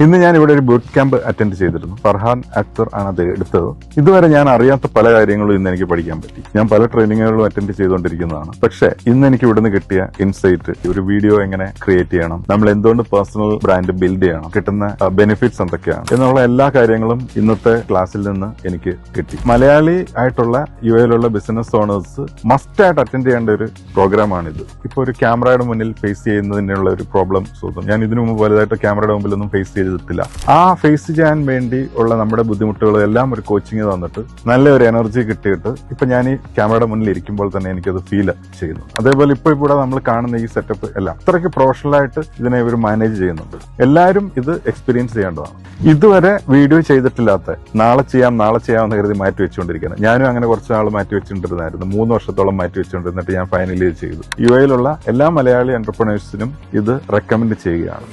ഇന്ന് ഞാൻ ഇവിടെ ഒരു ബൂട്ട് ക്യാമ്പ് അറ്റൻഡ് ചെയ്തിരുന്നു. ഫർഹാൻ അക്തർ ആണ് അത് എടുത്തത്. ഇതുവരെ ഞാൻ അറിയാത്ത പല കാര്യങ്ങളും ഇന്ന് എനിക്ക് പഠിക്കാൻ പറ്റി. ഞാൻ പല ട്രെയിനിങ്ങുകളും അറ്റൻഡ് ചെയ്തുകൊണ്ടിരിക്കുന്നതാണ്. പക്ഷേ ഇന്ന് എനിക്ക് ഇവിടുന്ന് കിട്ടിയ ഇൻസൈറ്റ്, ഒരു വീഡിയോ എങ്ങനെ ക്രിയേറ്റ് ചെയ്യണം, നമ്മൾ എന്തുകൊണ്ട് പേഴ്സണൽ ബ്രാൻഡ് ബിൽഡ് ചെയ്യണം, കിട്ടുന്ന ബെനിഫിറ്റ്സ് എന്തൊക്കെയാണ് എന്നുള്ള എല്ലാ കാര്യങ്ങളും ഇന്നത്തെ ക്ലാസ്സിൽ നിന്ന് എനിക്ക് കിട്ടി. മലയാളി ആയിട്ടുള്ള യുഎയിലുള്ള ബിസിനസ് ഓണേഴ്സ് മസ്റ്റ് ആയിട്ട് അറ്റൻഡ് ചെയ്യേണ്ട ഒരു പ്രോഗ്രാമാണിത്. ഇപ്പൊ ഒരു ക്യാമറയുടെ മുന്നിൽ ഫേസ് ചെയ്യുന്നതിനുള്ള ഒരു പ്രോബ്ലം സോൾവ്. ഞാൻ ഇതിനു മുമ്പ് വലുതായിട്ട് ക്യാമറയുടെ മുമ്പിലൊന്നും ഫേസ് ചെയ്തിട്ടില്ല. ആ ഫേസ് ചെയ്യാൻ വേണ്ടി ഉള്ള നമ്മുടെ ബുദ്ധിമുട്ടുകളും എല്ലാം ഒരു കോച്ചിങ് തന്നിട്ട് നല്ലൊരു എനർജി കിട്ടിയിട്ട് ഇപ്പൊ ഞാൻ ഈ ക്യാമറയുടെ മുന്നിൽ ഇരിക്കുമ്പോൾ തന്നെ എനിക്കത് ഫീൽ ചെയ്യുന്നു. അതേപോലെ ഇപ്പൊ ഇവിടെ നമ്മൾ കാണുന്ന ഈ സെറ്റപ്പ് എല്ലാം അത്രയ്ക്ക് പ്രൊഫഷണലായിട്ട് ഇതിനെ ഇവർ മാനേജ് ചെയ്യുന്നുണ്ട്. എല്ലാവരും ഇത് എക്സ്പീരിയൻസ് ചെയ്യേണ്ടതാണ്. ഇതുവരെ വീഡിയോ ചെയ്തിട്ടില്ലാത്ത നാളെ ചെയ്യാമെന്ന് കരുതി മാറ്റി വെച്ചുകൊണ്ടിരിക്കുന്നത്. ഞാനും അങ്ങനെ കുറച്ച് നാൾ മാറ്റി വെച്ചുകൊണ്ടിരുന്നായിരുന്നു. 3 വർഷത്തോളം മാറ്റി വെച്ചുകൊണ്ടിരുന്നിട്ട് ഞാൻ ഫൈനലി ചെയ്തു. യുഎയിലുള്ള എല്ലാ മലയാളി എന്റർപ്രണേഴ്സിനും ഇത് റെക്കമെൻഡ് ചെയ്യുകയാണ്.